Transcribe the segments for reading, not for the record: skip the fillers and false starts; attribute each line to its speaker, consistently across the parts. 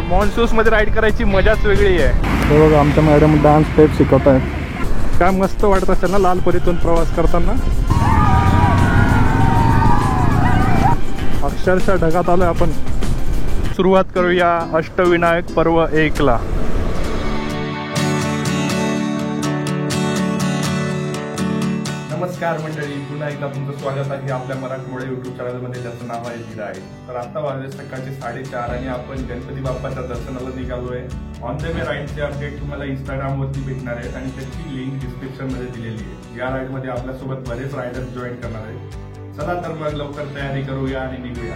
Speaker 1: मॉन्सून्स मध्ये राईड करायची मजाच वेगळी आहे।
Speaker 2: हे बघा आमच्या मॅडम डान्स स्टेप शिकवत आहेत।
Speaker 1: काय मस्त वाटत असेल ना लालपरीतून प्रवास करताना। अक्षरशः ढगात आलोय आपण। सुरुवात करूया अष्टविनायक पर्व 1 ला। नमस्कार मंडळी, पुन्हा एकदा तुमचं स्वागत आहे आपल्या मराठमोळे युट्यूब चॅनलमध्ये, ज्याचं नाव आहे विराय। तर आता वाजले सकाळचे 4:30 आणि आपण गणपती बाप्पाच्या दर्शनाला निघालोय। ऑन द वे राईडचे अपडेट तुम्हाला इंस्टाग्राम वरती भेटणार आहेत आणि त्याची लिंक डिस्क्रिप्शन मध्ये दिलेली आहे। या राईड मध्ये आपल्यासोबत बरेच रायडर्स जॉईन करणार आहेत। चला तर मग लवकर तयारी करूया आणि निघूया।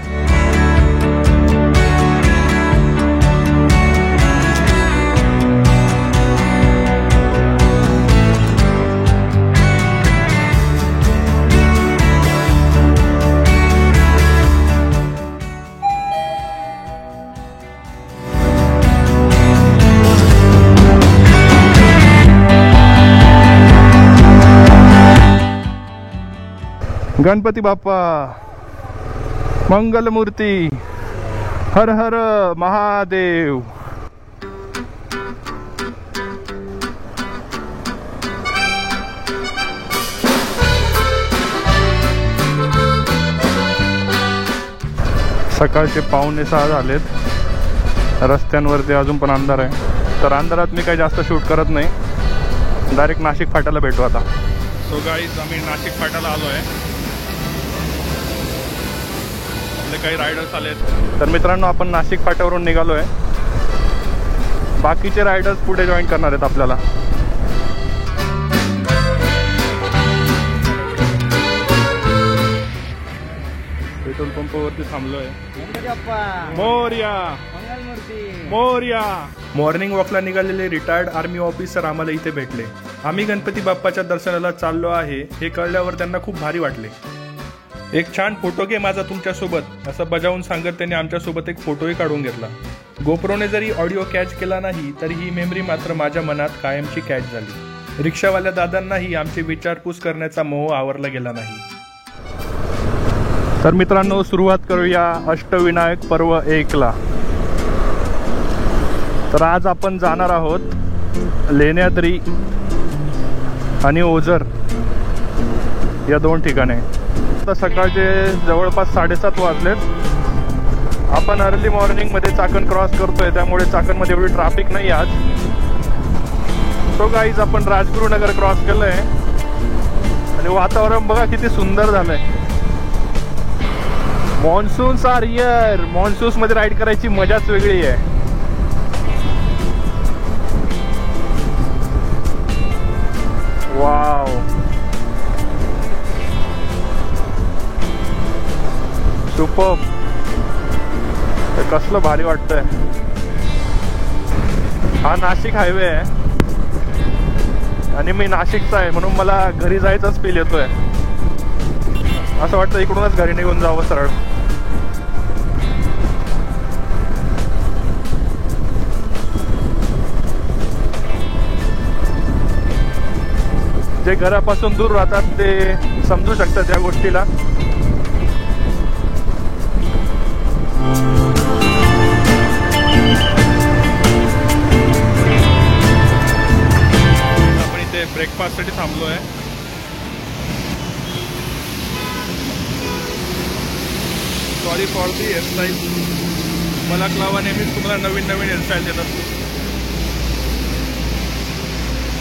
Speaker 1: गणपती बाप्पा मंगलमूर्ती, हर हर महादेव। सकाळचे 5:45 झालेत। रस्त्यांवरती अजून पण अंधार आहे, तर अंधारात मी काही जास्त शूट करत नाही। डायरेक्ट नाशिक फाट्याला भेटू आता। सो गाईज, आम्ही नाशिक फाट्याला आलो आहे। काही रायडर्स आलेत। तर मित्रांनो, आपण नाशिक फाट्यावरून निघालो आहे। बाकीचे रायडर्स पुढे जॉईन करणार आहेत आपल्याला। पेट्रोल पंपावरती थांबलोय। मोरया मोरया। मॉर्निंग वॉकला निघालेले रिटायर्ड आर्मी ऑफिसर आम्हाला इथे भेटले। आम्ही गणपती बाप्पाच्या दर्शनाला चाललो आहे हे कळल्यावर त्यांना खूप भारी वाटले। एक छान फोटो घे माझा तुमच्यासोबत, असं बजावून सांगत त्यांनी आमच्यासोबत एक फोटोही काढून घेतला। गोप्रोने जरी ऑडिओ कॅच केला नाही तरी ही मेमरी मात्र माझ्या मनात कायमची कॅच झाली। रिक्षावाल्या दादांनाही आमची विचारपूस करण्याचा मोह आवरला गेला नाही। तर मित्रांनो, सुरुवात करूया अष्टविनायक पर्व 1 ला। तर आज आपण जाणार आहोत लेण्याद्री आणि ओझर या 2 ठिकाणे। सकाळचे जवळपास 7:30 वाजलेत। आपण अर्ली मॉर्निंग मध्ये चाकण क्रॉस करतोय, त्यामुळे चाकण मध्ये एवढी ट्रॅफिक नाही आज। सो गाईज, आपण राजगुरुनगर क्रॉस केलंय आणि वातावरण बघा किती सुंदर झालंय। मॉन्सून्स आर हियर। मॉन्सून्स मध्ये राईड करायची मजाच वेगळी आहे। Wow, superb. कसलं भारी वाटतंय। हा नाशिक हायवे आहे आणि मी नाशिकचा आहे, म्हणून मला घरी जायचाच फील येतोय। असं वाटतं इकडूनच घरी निघून जावं सरळ। जे घरापासून दूर राहतात ते समजू शकतात या गोष्टीला। ब्रेकफास्ट साठी थांबलो आहे। Sorry for the hairstyle. मला क्लावा नेहमीच तुम्हाला नवीन नवीन हेअरस्टाईल देत असतो।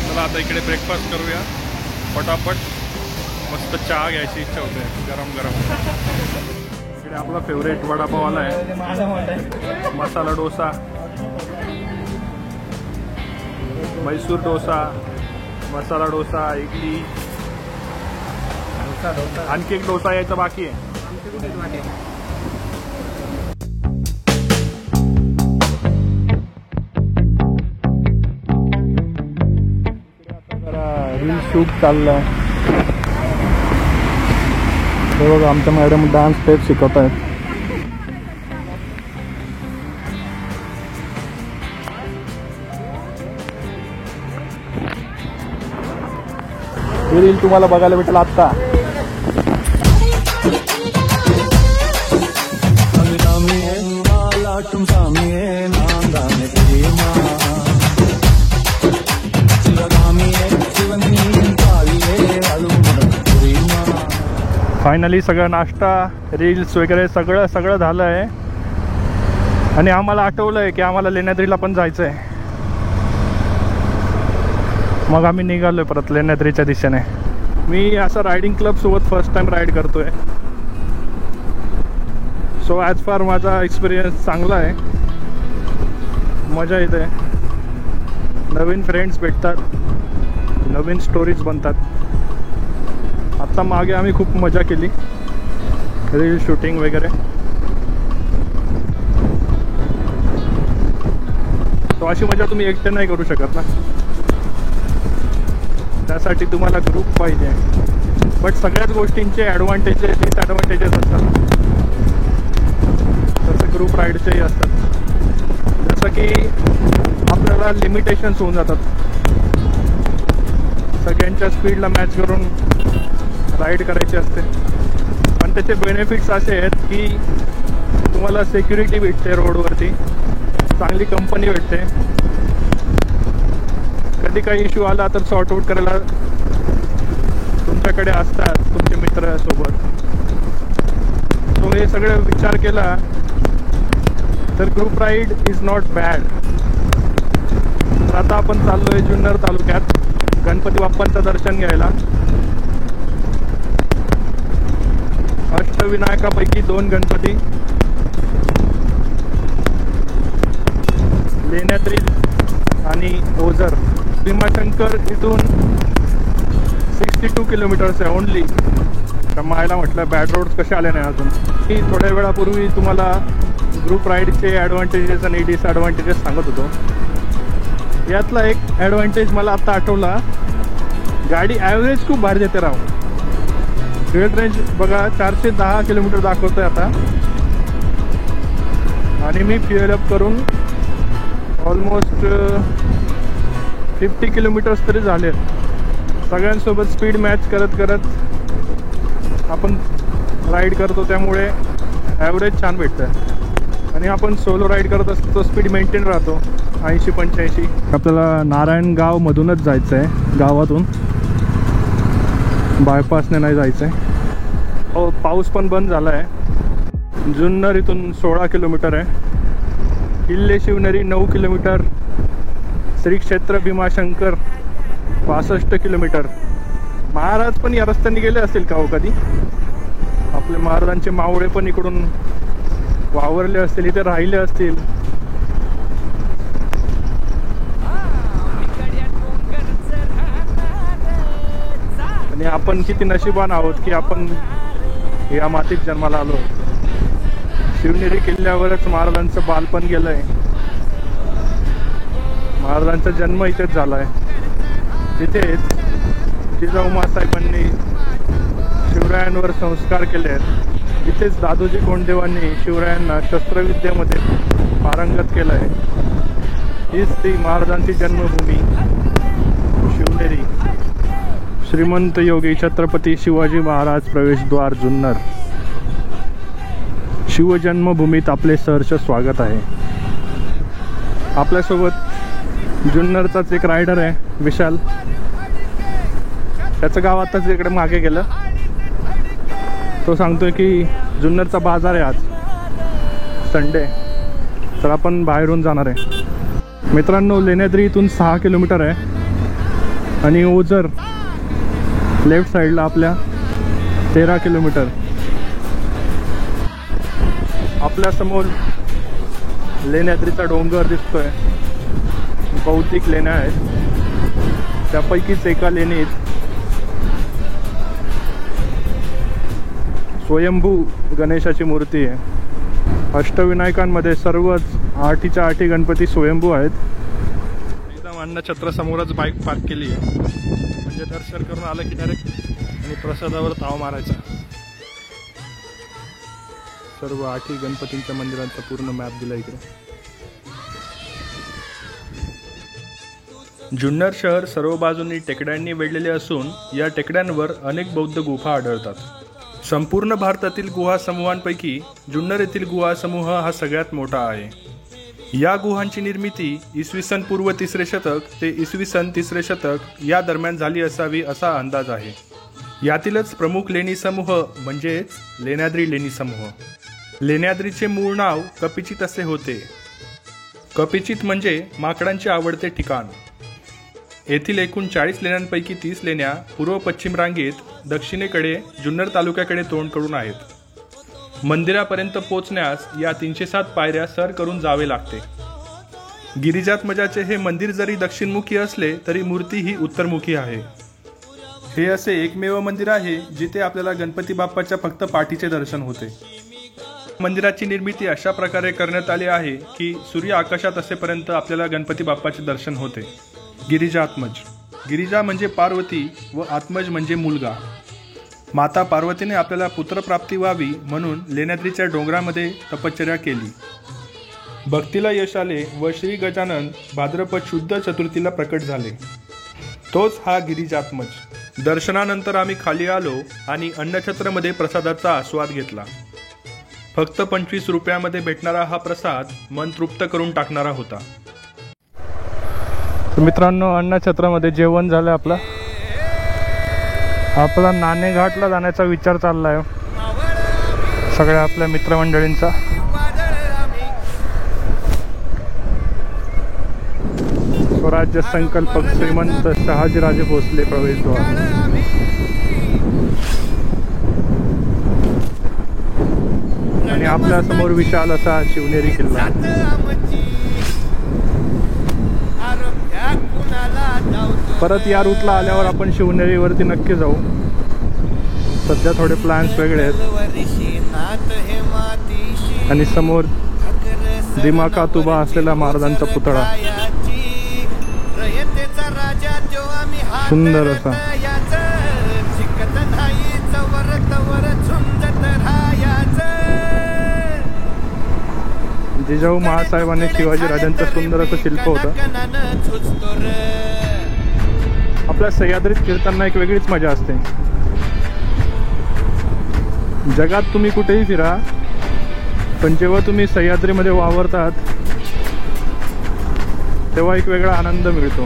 Speaker 1: चला आता इकडे ब्रेकफास्ट करूया पटापट। मस्त चहा घ्यायची इच्छा होते, गरम गरम। इकडे आपला फेवरेट वडापाववाला आहे। मसाला डोसा, मैसूर डोसा, मसाला डोसा, इडली, आणखी एक डोसा यायचा बाकी आहे।
Speaker 2: रील शूट चाललाय। हे बघा आमच्या मॅडम डान्स स्टेप शिकवत आहेत। रील तुम्हाला बघायला भेटेल आता। तुम सामने नांदा
Speaker 1: फायनली सगळं नाश्ता रील्स वगैरे सगळं झालं आहे आणि आम्हाला आठवलं आहे की आम्हाला लेण्याद्रीला पण जायचं आहे. मग आम्ही निघालो आहे परत लेण्याद्रीच्या दिशेने. मी असं रायडिंग क्लबसोबत फर्स्ट टाइम राईड करतो आहे. सो ॲज फार माझा एक्सपिरियन्स चांगला आहे. मजा येते, नवीन फ्रेंड्स भेटतात, नवीन स्टोरीज बनतात. आत्ता मागे आम्ही खूप मजा केली, रील शूटिंग वगैरे. तो अशी मजा तुम्ही एकटे नाही करू शकत ना, त्यासाठी तुम्हाला ग्रुप पाहिजे. बट सगळ्याच गोष्टींचे ॲडव्हान्टेजेस डिसॲडव्हान्टेजेस असतात, तसं ग्रुप राईडचेही असतात. जसं की आपल्याला लिमिटेशन्स होऊन जातात, सगळ्यांच्या स्पीडला मॅच करून राईड करायची असते. पण त्याचे बेनिफिट्स असे आहेत की तुम्हाला सिक्युरिटी भेटते रोडवरती, चांगली कंपनी भेटते. कधी काही इश्यू आला तर सॉर्ट आउट करायला तुमच्याकडे असतात तुमचे मित्र सोबत. सो हे सगळं विचार केला तर group ride is not bad. तर आता आपण चाललो आहे जुन्नर तालुक्यात गणपती बाप्पांचं दर्शन घ्यायला. अष्टविनायकापैकी 2 गणपती, लेण्याद्री आणि ओझर. भीमाशंकर इथून 62 किलोमीटर्स आहे ओनली. तर मायला म्हटलं बॅड रोड्स कसे आले नाही अजून. मी थोड्या वेळापूर्वी तुम्हाला ग्रुप राईडचे ॲडव्हान्टेजेस आणि डिसॲडव्हान्टेजेस सांगत होतो. यातला एक ॲडव्हान्टेज मला आत्ता आठवला, गाडी ॲव्हरेज खूप भारी देते राव. फ्युएल रेंज बघा 410 किलोमीटर दाखवतोय आता, आणि मी फ्युएल अप करून ऑलमोस्ट 50 किलोमीटर्स तरी झाले. सगळ्यांसोबत स्पीड मॅच करत आपण राईड करतो, त्यामुळे ॲव्हरेज छान भेटतं. आणि आपण सोलो राईड करत असतो तो स्पीड मेंटेन राहतो 80-85. आपल्याला नारायणगावमधूनच जायचं आहे, गावातून बायपासने नाही जायचं आहे. हो, पाऊस पण बंद झाला आहे. जुन्नर इथून 16 किलोमीटर आहे. किल्ले शिवनेरी 9 किलोमीटर. श्री क्षेत्र भीमाशंकर 65 किलोमीटर. महाराज पण या रस्त्याने गेले असतील का हो कधी? आपले महाराजांचे मावळे पण इकडून वावरले असतील, इथे राहिले असतील. आणि आपण किती नशिबान आहोत की आपण या मातीत जन्माला आलो. शिवनेरी किल्ल्यावरच महाराजांचं बालपण गेलंय. महाराजांचा जन्म इथेच झालाय. तिथेच जिजाऊ मासाहेबांनी शिवरायांवर संस्कार केले आहेत. इथेच दादोजी कोंडदेवांनी शिवरायांना शस्त्रविद्येमध्ये पारंगत केलं आहे. हीच ती महाराजांची जन्मभूमी शिवनेरी. श्रीमंत योगी छत्रपती शिवाजी महाराज प्रवेशद्वार जुन्नर. शिवजन्मभूमीत आपले सहर्ष स्वागत आहे. आपल्यासोबत जुन्नरचाच एक रायडर आहे विशाल. त्याचं गाव आताच इकडे मागे गेलं. तो सांगतोय की जुन्नरचा बाजार आहे आज संडे, तर आपण बाहेरून जाणार आहे. मित्रांनो, लेण्याद्री इथून 6 किलोमीटर आहे आणि ओझर लेफ्ट साईडला आपल्या 13 किलोमीटर. आपल्यासमोर लेण्याद्रीचा डोंगर दिसतोय. बहुतेक लेण्या आहेत, त्यापैकीच एका लेणीत स्वयंभू गणेशाची मूर्ती आहे. अष्टविनायकांमध्ये सर्वच 8च्या 8 गणपती स्वयंभू आहेत. एकदम अन्नछत्रासमोरच बाईक पार्क केली आहे, म्हणजे दर्शन करून आलं की डायरेक्ट आणि प्रसादावर ताव मारायचा. सर्व 8 गणपतींच्या मंदिरांचा पूर्ण मॅप दिला इकडे. जुन्नर शहर सर्व बाजूंनी टेकड्यांनी वेढलेले असून या टेकड्यांवर अनेक बौद्ध गुहा आढळतात. संपूर्ण भारतातील गुहा समूहांपैकी जुन्नर येथील गुहा समूह हा सगळ्यात मोठा आहे. या गुहांची निर्मिती इसवी सन पूर्व 3रे शतक ते इसवी सन 3रे शतक या दरम्यान झाली असावी असा अंदाज आहे. यातीलच प्रमुख लेणी समूह म्हणजेच लेण्याद्री लेणी समूह. लेण्याद्रीचे मूळ नाव कपिचित असे होते. कपिचित म्हणजे माकडांचे आवडते ठिकाण. येथील एकूण 40 लेण्यांपैकी 30 लेण्या पूर्व पश्चिम रांगेत दक्षिणेकडे जुन्नर तालुक्याकडे तोंड करून आहेत. मंदिरापर्यंत पोहोचण्यास या 307 पायऱ्या सर करून जावे लागते. गिरिजात्मजाचे हे मंदिर जरी दक्षिणमुखी असले तरी मूर्ती ही उत्तरमुखी आहे. हे असे एकमेव मंदिर आहे जिथे आपल्याला गणपती बाप्पाच्या फक्त पाठीचे दर्शन होते. मंदिराची निर्मिती अशा प्रकारे करण्यात आली आहे की सूर्य आकाशात असेपर्यंत आपल्याला गणपती बाप्पाचे दर्शन होते. गिरिजात्मज. गिरिजा म्हणजे पार्वती व आत्मज म्हणजे मुलगा. माता पार्वतीने आपल्याला पुत्रप्राप्ती व्हावी म्हणून लेण्याद्रीच्या डोंगरामध्ये तपश्चर्या केली. भक्तीला यश आले व श्री गजानन भाद्रपद शुद्ध चतुर्थीला प्रकट झाले. तोच हा गिरिजात्मज. दर्शनानंतर आम्ही खाली आलो आणि अन्नछत्रमध्ये प्रसादाचा आस्वाद घेतला. फक्त 25 रुपयामध्ये भेटणारा हा प्रसाद मन तृप्त करून टाकणारा होता.
Speaker 2: मित्रांनो, अन्नछत्रामध्ये जेवण झालं. आपला नाणेघाटला जाण्याचा विचार चालला आहे सगळ्या आपल्या मित्रमंडळींचा. स्वराज्य संकल्पक श्रीमंत शहाजीराजे भोसले प्रवेशद्वार. आणि आपल्या समोर विशाल असा शिवनेरी किल्ला. परत या रूटला आल्यावर आपण शिवनेरीवरती नक्की जाऊ. सध्या थोडे प्लॅन्स वेगळे आहेत. आणि समोर दिमाखात उभा असलेला महाराजांचा पुतळा सुंदर असा. जिजाऊ महासाहेबांनी शिवाजी राजांचं सुंदर असं शिल्प होतं. आपल्या सह्याद्रीत फिरताना एक वेगळीच मजा असते. जगात तुम्ही कुठेही फिरा, पण जेव्हा तुम्ही सह्याद्रीमध्ये वावरतात तेव्हा एक वेगळा आनंद मिळतो.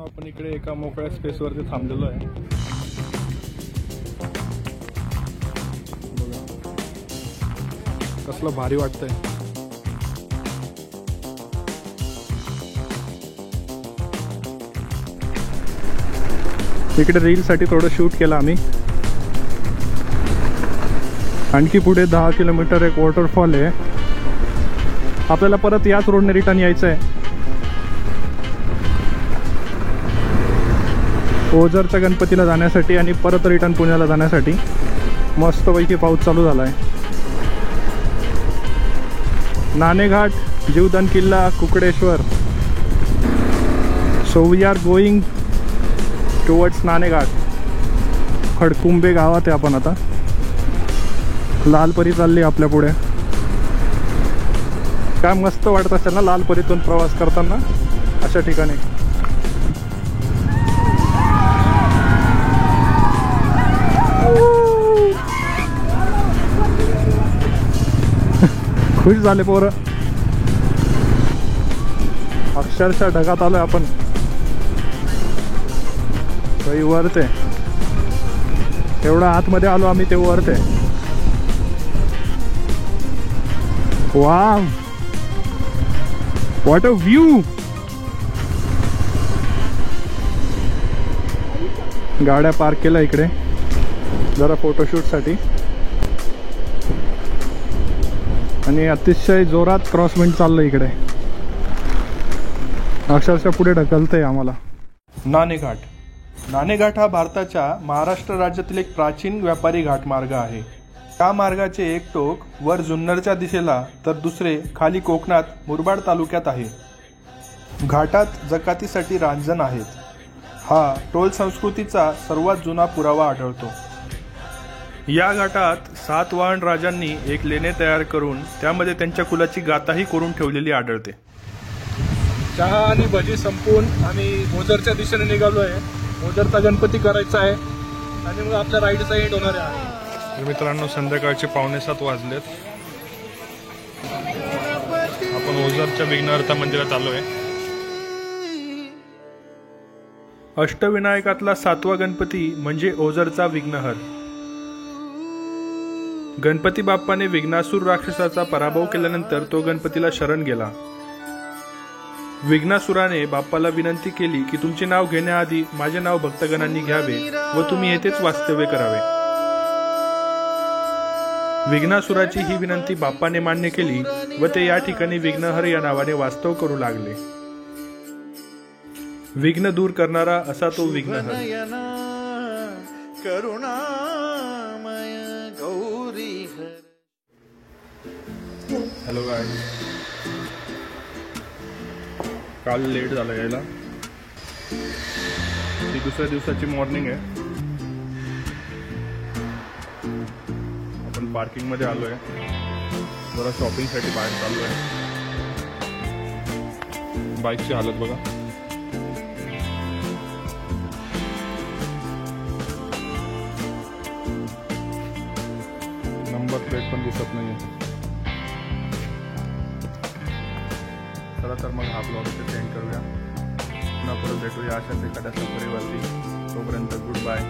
Speaker 2: आपण इकडे एका मोकळ्या स्पेसवरती थांबलेलो आहे. कसलं भारी वाटतंय. इकडे रीलसाठी थोडं शूट केलं आम्ही. आणखी पुढे 10 किलोमीटर एक वॉटरफॉल आहे. आपल्याला परत याच रोडने रिटर्न यायचं आहे. ओझरच्या गणपतीला जाण्यासाठी आणि परत रिटर्न पुण्याला जाण्यासाठी. मस्तपैकी पाऊस चालू झाला आहे. नाणेघाट, जीवदान किल्ला, Kukdeshwar. So we are going towards Naneghat. Khadkumbe गावात आहे आपण आता. लालपरी चालली आपल्या पुढे. काय मस्त वाटत असेल ना लालपरीतून प्रवास करताना अशा ठिकाणी. खुश झाले पोरं. अक्षरशः ढगात आलोय आपण. काही वरते एवढा आतमध्ये आलो आम्ही ते वरते. Wow, what a view. गाड्या पार्क केल्या इकडे जरा फोटोशूटसाठी. आणि अतिशय जोरात क्रॉसविंड चाललं इकडे. अक्षरशः पुढे ढकलतंय आम्हाला.
Speaker 1: नाणेघाट. नाणेघाट हा भारताच्या महाराष्ट्र राज्यातील एक प्राचीन व्यापारी घाटमार्ग आहे. या मार्गाचे एक टोक वर जुन्नरच्या दिशेला तर दुसरे खाली कोकणात मुरबाड तालुक्यात आहे. घाटात जकातीसाठी रांजण आहेत. हा टोल संस्कृतीचा सर्वात जुना पुरावा आढळतो. या घाटात सातवाहन राजांनी एक लेणे तयार करून त्यामध्ये त्यांच्या कुलाची गाथाही करून ठेवलेली आढळते.
Speaker 2: चहा आणि भजी संपून आम्ही ओझरच्या दिशेने निघालो आहे. ओझरचा गणपती करायचा आहे आणि मग आपल्या राईडचा एंड होणार आहे.
Speaker 1: मित्रांनो, संध्याकाळचे 6:45 वाजलेत. ओझरच्या विघ्नहर्ता मंदिरात आलो आहे. अष्टविनायकातला 7वा गणपती म्हणजे ओझरचा विघ्नहर. गणपती बाप्पाने विघ्नासूर राक्षसाचा पराभव केल्यानंतर तो गणपतीला शरण गेला. विघ्नासुराने बाप्पाला विनंती केली की तुमचे नाव घेण्याआधी माझे नाव भक्तगणांनी घ्यावे व तुम्ही येथेच वास्तव्य करावे. विघ्नासुराची ही विनंती बाप्पाने मान्य केली व ते या ठिकाणी विघ्नहर या नावाने वास्तव करू लागले. विघ्न दूर करणारा असा तो विघ्नहर. हॅलो गाईज, काल लेट झालं यायला. ही दुसऱ्या दिवसाची मॉर्निंग आहे. आपण पार्किंग मध्ये आलोय. जरा शॉपिंग साठी बाहेर चालू आहे. बाईकची हालत बघा. नंबर प्लेट पण दिसत नाहीये. चला तर मग हा ब्लॉग इथे सेंड करूया. पुन्हा परत भेटूया अशाच एखाद्या सफरीवरती. तोपर्यंत गुड बाय.